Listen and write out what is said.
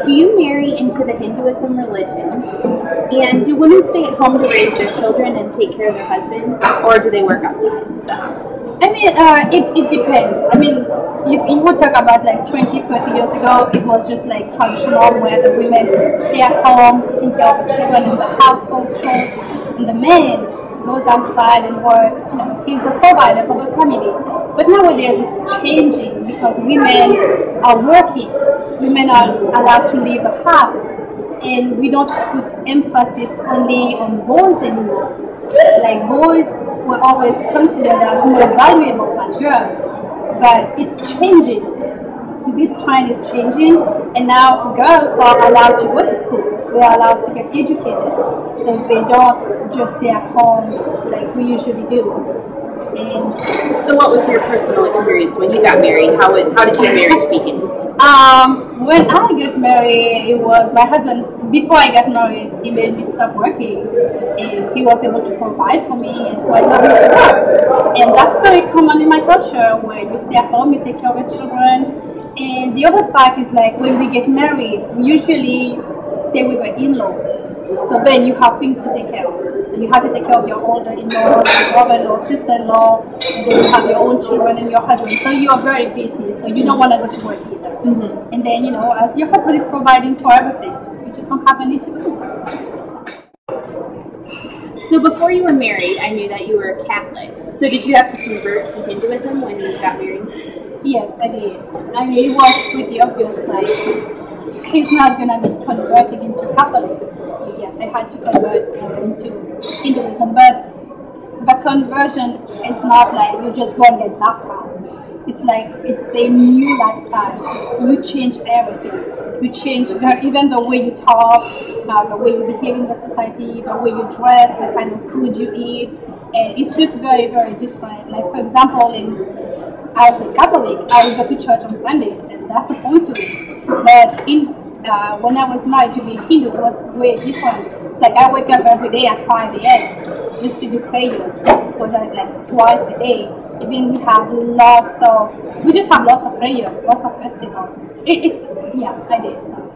do you marry into the Hinduism religion? And do women stay at home to raise their children and take care of their husband, or do they work outside the house? I mean, it depends. I mean, if you would talk about like 20, 30 years ago, it was just like traditional where the women stay at home, taking care of the children and the household chores, and the man goes outside and work. You know, he's a provider for the family. But nowadays it's changing because women are working. Women are allowed to leave the house. And we don't put emphasis only on boys anymore. Like boys were always considered as more valuable than girls. But it's changing. This trend is changing, and now girls are allowed to go to school. They are allowed to get educated. So they don't just stay at home like we usually do. And so what was your personal experience when you got married? How did your marriage begin? When I got married, it was my husband. Before I got married, he made me stop working, and he was able to provide for me, and so I got to work. And that's very common in my culture, where you stay at home, you take care of your children. And the other fact is, like, when we get married, we usually stay with our in-laws. So then you have things to take care of. So you have to take care of your older in-law, your brother-in-law, sister-in-law, and then you have your own children and your husband. So you are very busy, so you don't want to go to work either. Mm-hmm. And then, you know, as your husband is providing for everything, you just don't have any to do. So before you were married, I knew that you were Catholic. So did you have to convert to Hinduism when you got married? Yes, I did. I mean, it was pretty obvious, like, he's not going to be converting into Catholicism. So yes, I had to convert into Hinduism, but the conversion is not like you just go and get baptized. It's like, it's a new lifestyle. You change everything. You change even the way you talk, the way you behave in the society, the way you dress, the kind of food you eat. And it's just very, very different. Like, for example, as a Catholic, I would go to church on Sundays, and that's the point to it. But when I was married to be Hindu, it was way different. It's like I wake up every day at 5 a.m. just to do prayers. It was like twice a day. Even we just have lots of prayers, lots of festivals. Yeah, I did. So.